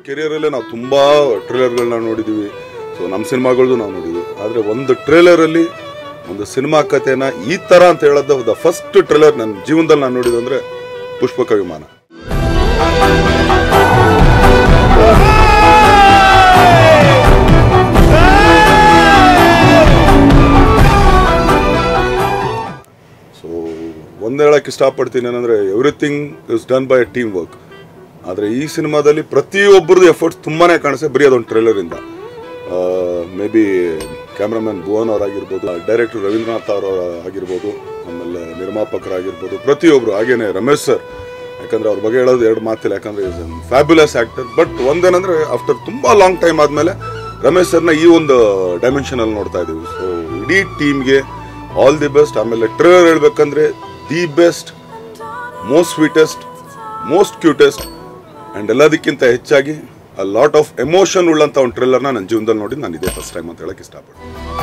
ಕೆರಿಯರಲ್ಲೇ ನಾವು ತುಂಬ ಟ್ರೇಲರ್ಗಳನ್ನ ನೋಡಿದ್ದೀವಿ. ಸೊ ನಮ್ಮ ಸಿನಿಮಾಗಳದ್ದು ನಾವು ನೋಡಿದ್ವಿ. ಆದರೆ ಒಂದು ಟ್ರೇಲರಲ್ಲಿ ಒಂದು ಸಿನಿಮಾ ಕಥೆನ ಈ ಥರ ಅಂತ ಹೇಳೋದು ದ ಫಸ್ಟ್ ಟ್ರೇಲರ್ ನನ್ನ ಜೀವನದಲ್ಲಿ ನಾನು ನೋಡಿದ್ದು ಅಂದರೆ ಪುಷ್ಪಕ ವಿಮಾನ. ಸೊ ಒಂದು ಹೇಳಕ್ಕೆ ಇಷ್ಟಪಡ್ತೀನಿ ಏನಂದರೆ everything is done by a team work. ಆದರೆ ಈ ಸಿನಿಮಾದಲ್ಲಿ ಪ್ರತಿಯೊಬ್ಬರದ್ದು ಎಫರ್ಟ್ಸ್ ತುಂಬಾ ಕಾಣಿಸುತ್ತೆ ಬರೀ ಅದೊಂದು ಟ್ರೇಲರಿಂದ. ಮೇ ಬಿ ಕ್ಯಾಮ್ರಾಮನ್ ಭುವನ್ ಅವರಾಗಿರ್ಬೋದು, ಡೈರೆಕ್ಟರ್ ರವೀಂದ್ರನಾಥ್ ಅವರು ಆಗಿರ್ಬೋದು, ಆಮೇಲೆ ನಿರ್ಮಾಪಕರಾಗಿರ್ಬೋದು, ಪ್ರತಿಯೊಬ್ಬರು, ಹಾಗೇನೆ ರಮೇಶ್ ಸರ್. ಯಾಕಂದರೆ ಅವ್ರ ಬಗ್ಗೆ ಹೇಳೋದು ಎರಡು ಮಾತಿಲ್ಲ, ಯಾಕಂದರೆ is an fabulous actor. But ಒಂದೇನಂದರೆ ಆಫ್ಟರ್ ತುಂಬ ಲಾಂಗ್ ಟೈಮ್ ಆದಮೇಲೆ ರಮೇಶ್ ಸರ್ನ ಈ ಒಂದು ಡೈಮೆನ್ಷನಲ್ಲಿ ನೋಡ್ತಾ ಇದ್ದೀವಿ. ಸೊ ಇಡೀ ಟೀಮ್ಗೆ ಆಲ್ ದಿ ಬೆಸ್ಟ್. ಆಮೇಲೆ ಟ್ರೇಲರ್ ಹೇಳ್ಬೇಕಂದ್ರೆ the best, most sweetest, most cutest and ಎಲ್ಲದಕ್ಕಿಂತ ಹೆಚ್ಚಾಗಿ ಲಾಟ್ ಆಫ್ ಎಮೋಷನ್ ಉಳ್ಳಂಥ ಒಂದು ಟ್ರೇಲರ್ನ ನನ್ನ ಜೀವನದಲ್ಲಿ ನೋಡಿ ನಾನು ಇದೇ ಫಸ್ಟ್ ಟೈಮ್ ಅಂತ ಹೇಳಕ್ಕೆ ಇಷ್ಟಪಡ್ತೀನಿ.